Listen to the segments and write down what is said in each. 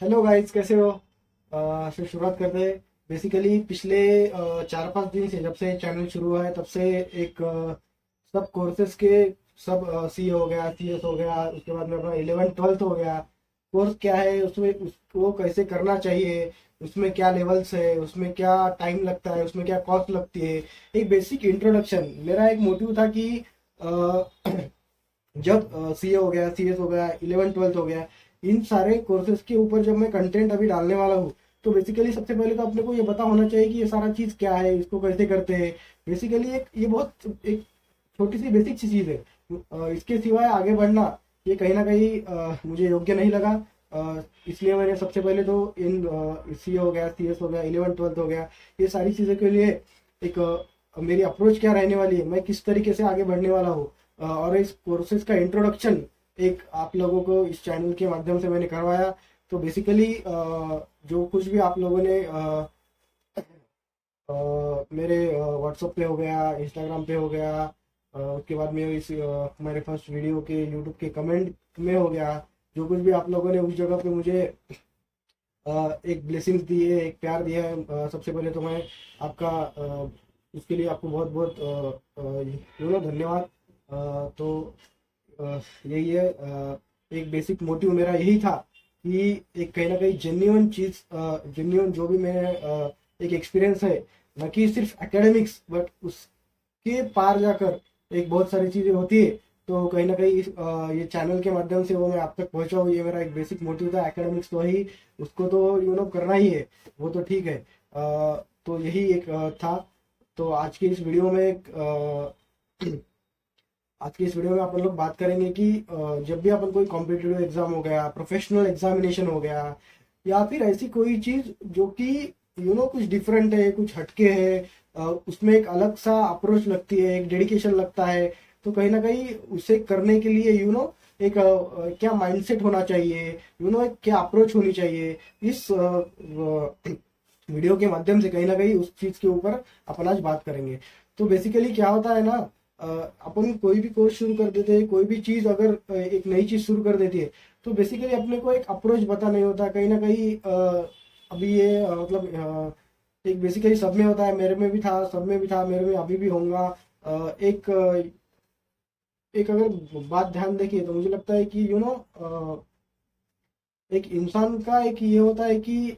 Hello guys, कैसे हो? फिर शुरुआत करते हैं। बेसिकली पिछले 4-5 दिन से, जब से चैनल शुरू हुआ है, तब से एक सब कोर्सेज के सब सी हो गया, सी एस हो गया, उसके बाद में अपना 11th 12th हो गया। कोर्स क्या है, उसमें उसको कैसे करना चाहिए, उसमें क्या लेवल्स है, उसमें क्या टाइम लगता है, उसमें क्या कॉस्ट लगती है, एक बेसिक इंट्रोडक्शन। मेरा एक मोटिव था कि अ, जब सी ए हो गया, सी एस हो गया, 11th 12th हो गया, इन सारे कोर्सेज के ऊपर जब मैं कंटेंट अभी डालने वाला हूँ, तो बेसिकली सबसे पहले तो अपने को ये पता होना चाहिए कि ये सारा चीज़ क्या है, इसको कैसे करते हैं। बेसिकली एक ये बहुत एक छोटी सी बेसिक सी चीज़ है। इसके सिवाय आगे बढ़ना ये कहीं ना कहीं मुझे योग्य नहीं लगा। इसलिए मैंने सबसे पहले तो इन सी हो गया, सी एस हो गया, 11th 12th हो गया, ये सारी चीज़ों के लिए एक मेरी अप्रोच क्या रहने वाली है, मैं किस तरीके से आगे बढ़ने वाला हूँ, और इस कोर्सेज का इंट्रोडक्शन एक आप लोगों को इस चैनल के माध्यम से मैंने करवाया। तो बेसिकली जो कुछ भी आप लोगों ने मेरे व्हाट्सएप पे हो गया, इंस्टाग्राम पे हो गया, उसके बाद में इस मेरे फर्स्ट वीडियो के यूट्यूब के कमेंट में हो गया, जो कुछ भी आप लोगों ने उस जगह पे मुझे एक ब्लेसिंग्स दी है, एक प्यार दिया है, सबसे पहले तो मैं आपका उसके लिए आपको बहुत बहुत धन्यवाद। तो यही है, एक बेसिक मोटिव मेरा यही था कि एक कहीं ना कहीं जेन्युइन चीज, जेन्युइन जो भी मेरे एक एक्सपीरियंस है, न कि सिर्फ एकेडमिक्स, बट उसके पार जाकर एक बहुत सारी चीजें होती है। तो कहीं ना कहीं ये चैनल के माध्यम से वो मैं आप तक पहुंचाऊँ, ये मेरा एक बेसिक मोटिव था। एकेडमिक्स तो ही, उसको तो करना ही है, वो तो ठीक है। तो यही एक था। तो आज की इस वीडियो में आज की इस वीडियो में अपन लोग बात करेंगे कि जब भी अपन कोई कॉम्पिटिटिव एग्जाम हो गया, प्रोफेशनल एग्जामिनेशन हो गया, या फिर ऐसी कोई चीज जो कि कुछ डिफरेंट है, कुछ हटके है, उसमें एक अलग सा अप्रोच लगती है, एक डेडिकेशन लगता है। तो कहीं ना कहीं उसे करने के लिए एक क्या माइंडसेट होना चाहिए, एक क्या अप्रोच होनी चाहिए, इस वीडियो के माध्यम से कहीं ना कहीं उस चीज के ऊपर अपन आज बात करेंगे। तो बेसिकली क्या होता है ना, अ, अपन कोई भी कोर्स शुरू कर देते हैं, कोई भी चीज अगर एक नई चीज शुरू कर देती है, तो बेसिकली अपने को एक अप्रोच पता नहीं होता कहीं ना कहीं। अभी ये मतलब एक बेसिकली सब में होता है, मेरे में भी था, सब में भी था, मेरे में अभी भी होगा। एक अगर बात ध्यान देखिए तो मुझे लगता है कि एक इंसान का एक ये होता है कि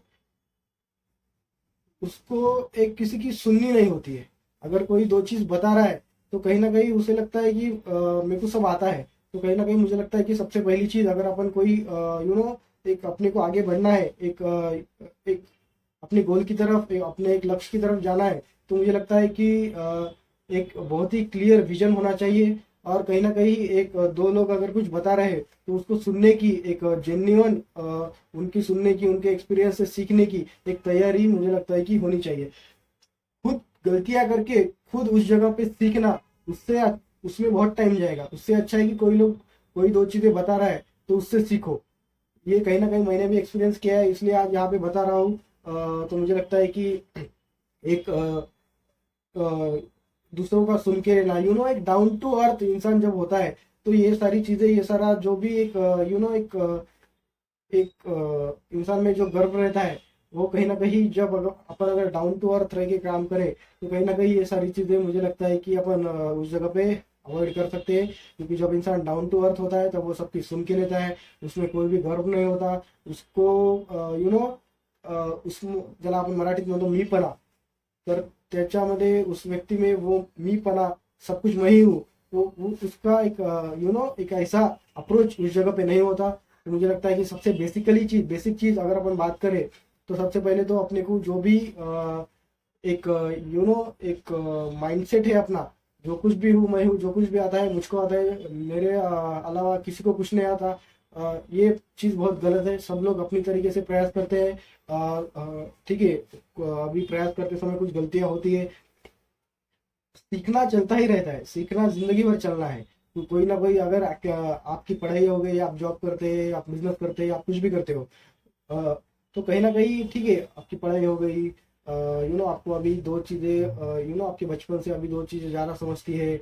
उसको एक किसी की सुननी नहीं होती है। अगर कोई दो चीज बता रहा है, तो कहीं ना कहीं उसे लगता है कि मेरे को सब आता है। तो कहीं ना कहीं मुझे लगता है कि सबसे पहली चीज, अगर अपन कोई एक अपने को आगे बढ़ना है, एक अपने गोल की तरफ, अपने एक लक्ष्य की तरफ जाना है, तो मुझे लगता है कि एक बहुत ही क्लियर विजन होना चाहिए। और कहीं ना कहीं एक दो लोग अगर कुछ बता रहे हैं, तो उसको सुनने की एक जेन्युइन, उनकी सुनने की, उनके एक्सपीरियंस से सीखने की एक तैयारी मुझे लगता है कि होनी चाहिए। खुद गलतियां करके खुद उस जगह पे सीखना, उससे उसमें बहुत टाइम जाएगा। उससे अच्छा है कि कोई दो चीजें बता रहा है, तो उससे सीखो। ये कहीं ना कहीं मैंने भी एक्सपीरियंस किया है, इसलिए आज यहाँ पे बता रहा हूँ। तो मुझे लगता है कि एक दूसरों का सुन के ना, एक डाउन टू अर्थ इंसान जब होता है, तो ये सारी चीजें, ये सारा जो भी एक इंसान में जो गर्व रहता है, वो कहीं ना कहीं जब अपन अगर डाउन टू अर्थ रह के काम करें, तो कहीं ना कहीं ये सारी चीजें मुझे लगता है कि अपन उस जगह पे अवॉइड कर सकते हैं। क्योंकि जब इंसान डाउन टू अर्थ होता है, तब वो सबकी सुन के लेता है, उसमें कोई भी गर्व नहीं होता उसको। उस ज्याला आपण मराठीत म्हणतो मीपणा, तर त्याच्यामध्ये उस व्यक्ति में वो मीपना, सब कुछ मैं ही हूँ, तो वो उसका एक एक ऐसा अप्रोच उस जगह पे नहीं होता। तो मुझे लगता है कि सबसे बेसिक चीज अगर अपन बात करें, तो सबसे पहले तो अपने को जो भी एक एक माइंडसेट है अपना, जो कुछ भी हूँ मैं हूँ, जो कुछ भी आता है मुझको आता है, मेरे अलावा किसी को कुछ नहीं आता। ये चीज बहुत गलत है। सब लोग अपनी तरीके से प्रयास करते हैं, ठीक है। अभी प्रयास करते समय कुछ गलतियां होती है, सीखना चलता ही रहता है, सीखना जिंदगी भर चलना है। तो कोई ना कोई, अगर आपकी पढ़ाई हो गई, आप जॉब करते हैं, आप बिजनेस करते हैं, आप कुछ भी करते हो, अ, तो कहीं ना कहीं ठीक है, आपकी पढ़ाई हो गई, आपको अभी दो चीजें, आपके बचपन से अभी दो चीजें ज्यादा समझती है।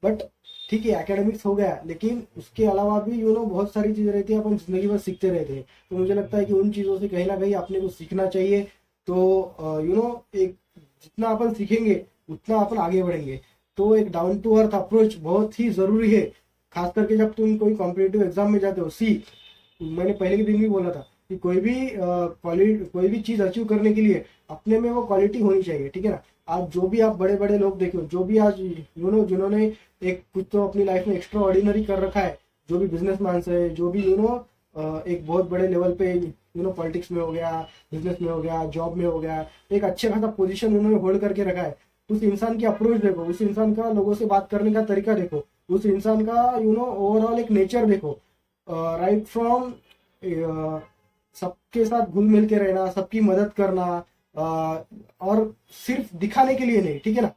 बट ठीक है एकेडमिक्स हो गया, लेकिन उसके अलावा भी बहुत सारी चीजें रहती है, अपन जिंदगी भर सीखते रहते हैं। तो मुझे लगता है कि उन चीजों से कहीं ना कहीं अपने को सीखना चाहिए। तो एक जितना अपन सीखेंगे उतना अपन आगे बढ़ेंगे। तो एक डाउन टू अर्थ अप्रोच बहुत ही जरूरी है, खास करके जब तुम कोई कॉम्पिटेटिव एग्जाम में जाते हो। मैंने पहले के दिन भी बोला था कि कोई भी चीज अचीव करने के लिए अपने में वो क्वालिटी होनी चाहिए, ठीक है ना। आज जो भी आप बड़े बड़े लोग देखो, जो भी आज जिन्होंने एक कुछ तो अपनी लाइफ में एक्स्ट्रा ऑर्डिनरी कर रखा है, जो भी बिजनेसमैन है, जो भी एक बहुत बड़े लेवल पे पॉलिटिक्स में हो गया, बिजनेस में हो गया, जॉब में हो गया, एक अच्छे खासा पोजीशन उन्होंने होल्ड करके रखा है। उस इंसान की अप्रोच देखो, उस इंसान का लोगों से बात करने का तरीका देखो, उस इंसान का ओवरऑल एक नेचर देखो। राइट फ्रॉम सबके साथ घुल मिल के रहना, सबकी मदद करना, और सिर्फ दिखाने के लिए नहीं, ठीक है ना।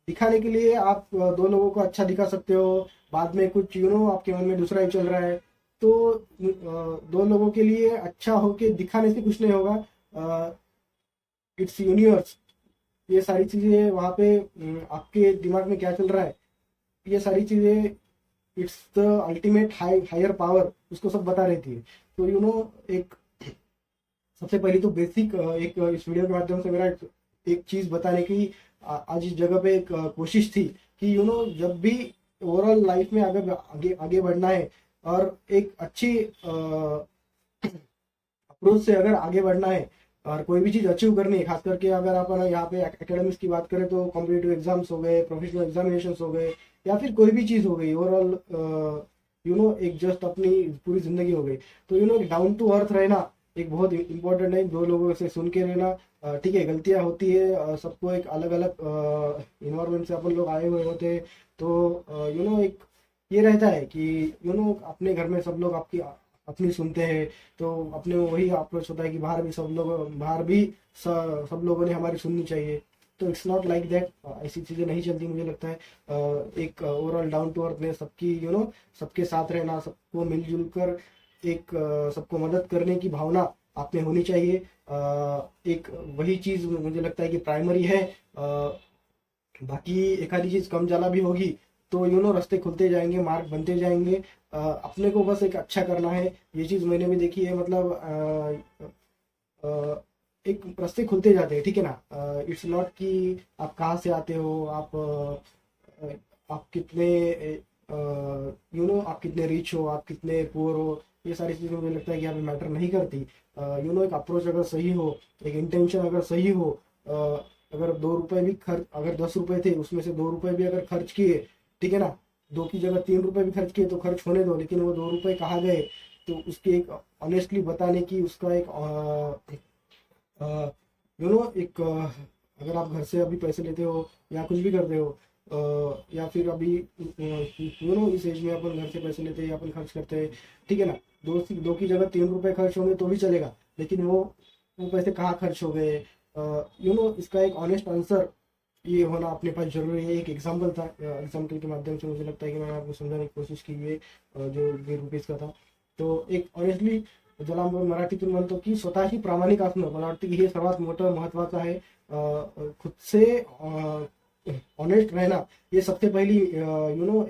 दिखाने के लिए आप दो लोगों को अच्छा दिखा सकते हो, बाद में कुछ आपके मन में दूसरा ही चल रहा है, तो दो लोगों के लिए अच्छा होके दिखाने से कुछ नहीं होगा। इट्स यूनिवर्स, ये सारी चीजें वहां पे आपके दिमाग में क्या चल रहा है, ये सारी चीजें, it's the ultimate higher power, उसको सब बता रहती है। तो एक सबसे पहली तो बेसिक एक इस वीडियो के माध्यम से मेरा एक चीज बताने की आज इस जगह पे एक कोशिश थी कि जब भी ओवरऑल लाइफ में अगर आगे आगे बढ़ना है और एक अच्छी अप्रोच से अगर आगे बढ़ना है और कोई भी चीज अचीव करनी है, खास करके अगर आप यहाँ पे एकेडमिक्स की बात करें तो कॉम्पिटेटिव एग्जाम्स हो गए, प्रोफेशनल एग्जामिनेशंस हो गए, या फिर कोई भी चीज हो गई, ओवरऑल एक जस्ट अपनी पूरी जिंदगी हो गई। तो डाउन टू अर्थ रहना एक बहुत इंपॉर्टेंट है। दो लोगों से सुन के रहना, ठीक है गलतियां होती है, सबको एक अलग अलग इन्वायरमेंट से अपन लोग आए हुए होते हैं। तो एक ये रहता है कि अपने घर में सब लोग आपकी अपनी सुनते हैं, तो अपने वही अप्रोच होता है कि बाहर भी सब लोगों ने हमारी सुननी चाहिए। तो इट्स नॉट लाइक दैट, ऐसी चीजें नहीं चलती मुझे लगता है। एक ओवरऑल डाउन टू अर्थ में सबकी सबके साथ रहना, सबको मिलजुल कर एक सबको मदद करने की भावना आप में होनी चाहिए। एक वही चीज मुझे लगता है कि प्राइमरी है। बाकी एक आधी चीज कम ज्यादा भी होगी तो रास्ते खुलते जाएंगे, मार्ग बनते जाएंगे। अपने को बस एक अच्छा करना है, ये चीज मैंने भी देखी है। मतलब एक रास्ते खुलते जाते हैं, ठीक है ना। इट्स नॉट कि आप कहाँ से आते हो, आप कितने आप कितने रिच हो, आप कितने पुअर हो, ये सारी चीजें मुझे लगता है कि यहाँ पे मैटर नहीं करती। एक अप्रोच अगर सही हो, एक इंटेंशन अगर सही हो, अगर 2 रुपए भी खर्च, अगर 10 रुपए थे उसमें से 2 रुपए भी अगर खर्च किए, ठीक है ना, 2 की जगह 3 रुपए भी खर्च किए तो खर्च होने दो, लेकिन वो 2 रुपए कहाँ गए तो उसकी एक ऑनेस्टली बताने की, उसका एक एक अगर आप घर से अभी पैसे लेते हो या कुछ भी करते हो, या फिर अभी इस एज में अपन घर से पैसे लेते हैं या अपन खर्च करते हैं, ठीक है ना, दो की जगह 3 रुपए खर्च होंगे तो भी चलेगा, लेकिन वो पैसे कहाँ खर्च हो गए, इसका एक ऑनेस्ट आंसर ये होना अपने पास जरूरी है। एक एग्जाम्पल था, एग्जाम्पल के माध्यम से मुझे लगता है कि मैंने आपको समझाने की कोशिश की है, जो 1.5 रुपीज का था। तो एक ऑनेस्टली ज्याला मराठीतून म्हणतो की स्वतःशी प्रामाणिक असणं, मला वाटतं की हे सर्वात मोठं महत्वाचं आहे। खुद से ऑनेस्ट रहना, ये सबसे पहली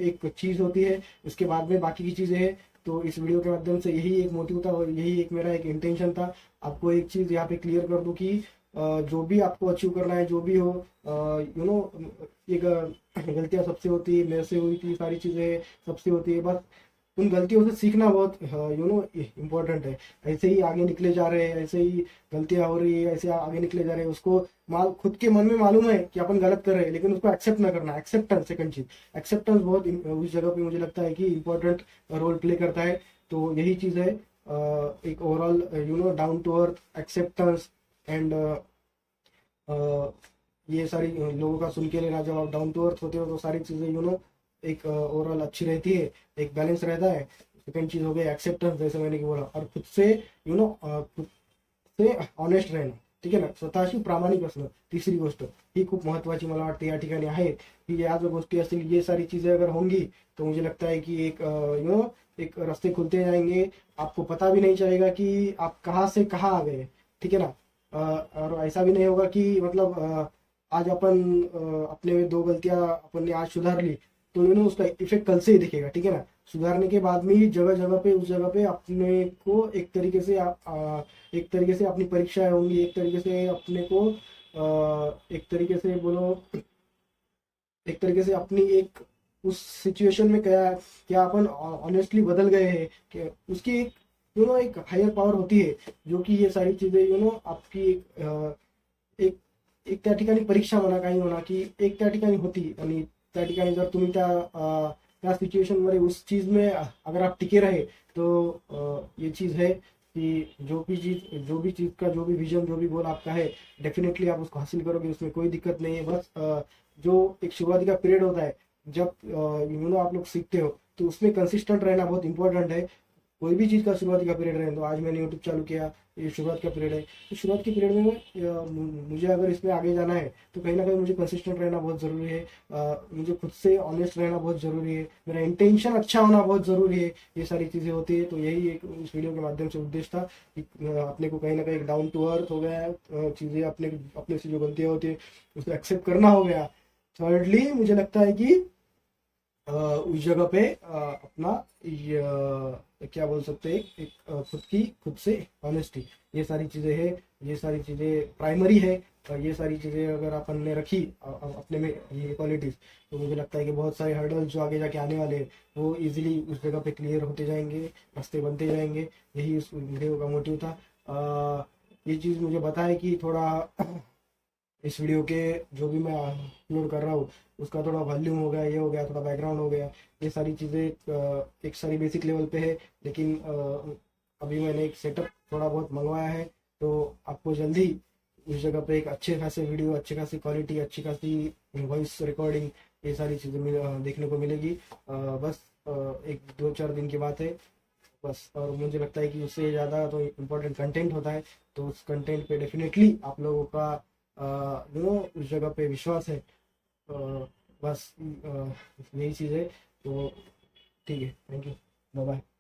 एक चीज होती है, उसके बाद में बाकी की चीजें हैं। तो इस वीडियो के माध्यम से यही एक मोटिव था और यही एक मेरा एक इंटेंशन था, आपको एक चीज यहाँ पे क्लियर कर दूं कि जो भी आपको अचीव करना है, जो भी हो, ये गलतियां सबसे होती है, मेरे से हुई थी, सारी चीजें सबसे होती है। बस उन गलतियों से सीखना बहुत इम्पोर्टेंट है। ऐसे ही आगे निकले जा रहे हैं, ऐसे ही गलतियां हो रही है, ऐसे आगे निकले जा रहे हैं, उसको खुद के मन में मालूम है कि अपन गलत कर रहे हैं, लेकिन उसको एक्सेप्ट ना करना, एक्सेप्टेंस, सेकंड चीज एक्सेप्टेंस बहुत उस जगह पे मुझे लगता है कि इम्पोर्टेंट रोल प्ले करता है। तो यही चीज है, एक overall down to earth, acceptance and ये सारी लोगों का सुन के लेना। जब आप डाउन टू अर्थ होते हो तो सारी चीजें एक ओवरऑल अच्छी रहती है, एक बैलेंस रहता है। सेकंड चीज हो गई एक्सेप्टेंस, जैसे मैंने की बोला, और खुद से खुद से ऑनेस्ट रहणं, ठीक आहे ना, स्वतःशी प्रामाणिक असणं। तिसरी गोष्ट ही खूप महत्वाची मला वाटते या ठिकाणी आहे, की या जो गोष्टी असतील, ये सारी चीजें अगर होंगी तो मुझे लगता है कि एक एक रास्ते खुलते जाएंगे, आपको पता भी नहीं चलेगा कि आप कहाँ से कहाँ आ गए, ठीक है ना। और ऐसा भी नहीं होगा कि मतलब आज अपन अपने 2 गलतियां अपन ने आज सुधार ली तो उसका इफेक्ट कल से ही दिखेगा, ठीक है ना। सुधारने के बाद में ही जगह जगह पे, उस जगह पे अपने को एक तरीके से एक तरीके से अपनी परीक्षाएं होंगी, एक तरीके से अपने को एक तरीके से बोलो, एक तरीके से अपनी एक उस सिचुएशन में क्या क्या अपन ऑनेस्टली बदल गए हैं, कि उसकी एक एक हायर पावर होती है, जो कि ये सारी चीजें आपकी एक एक त्या ठिकाणी परीक्षा म्हणा, काही म्हणा, की एक त्या ठिकाणी होती, आणि त्या ठिकाणी जर तुम्ही त्या सिच्युएशन मध्ये उस चीज में अगर आप टिके रहे, तो ये चीज है कि जो भी चीज का जो भी विजन, जो भी गोल आपका है, डेफिनेटली आप उसको हासिल करोगे, उसमें कोई दिक्कत नहीं है। बस जो एक शुरुआती का पीरियड होता है, जब आप लोग सीखते हो, तो उसमें कंसिस्टेंट रहना बहुत इंपॉर्टेंट है। कोई भी चीज़ का शुरुआती का पीरियड रहे, तो आज मैंने यूट्यूब चालू किया, ये शुरुआत का पीरियड है, तो शुरुआत के पीरियड में मुझे अगर इसमें आगे जाना है, तो कहीं ना कहीं मुझे कंसिस्टेंट रहना बहुत ज़रूरी है। मुझे खुद से ऑनेस्ट रहना बहुत ज़रूरी है, मेरा इंटेंशन अच्छा होना बहुत ज़रूरी है। ये सारी चीज़ें होती है। तो यही एक इस वीडियो के माध्यम से उद्देश्य था कि अपने को कहीं ना कहीं डाउन टू अर्थ हो गया है, चीज़ें अपने से जो गलतियाँ होती है उसको एक्सेप्ट करना हो गया। थर्डली मुझे लगता है कि उस जगह पे अपना क्या बोल सकते हैं, एक खुद से ऑनेस्टी, ये सारी चीज़ें है, ये सारी चीज़ें प्राइमरी है। ये सारी चीज़ें अगर अपन ने रखी अपने में, ये क्वालिटीज़, तो मुझे लगता है कि बहुत सारे हर्डल्स जो आगे जाके आने वाले हैं, वो इजीली उस जगह पे क्लियर होते जाएंगे, रास्ते बनते जाएंगे। यही उस वीडियो का मोटिव था। ये चीज़ मुझे बताए कि थोड़ा इस वीडियो के जो भी मैं अपलोड कर रहा हूँ, उसका थोड़ा वॉल्यूम हो गया, ये हो गया, थोड़ा बैकग्राउंड हो गया, ये सारी चीज़ें एक सारी बेसिक लेवल पे है। लेकिन अभी मैंने एक सेटअप थोड़ा बहुत मंगवाया है, तो आपको जल्दी उस जगह पे एक अच्छे खासे वीडियो, अच्छी खासी क्वालिटी, अच्छी खासी वॉइस रिकॉर्डिंग, ये सारी चीज़ें देखने को मिलेगी। बस एक 2-4 दिन की बात है बस। और मुझे लगता है कि उससे ज़्यादा तो इम्पोर्टेंट कंटेंट होता है, तो उस कंटेंट पे डेफिनेटली आप लोगों का उस जगह पे विश्वास है। बस यही चीज़ है। तो ठीक है, थैंक यू, बाय बाय।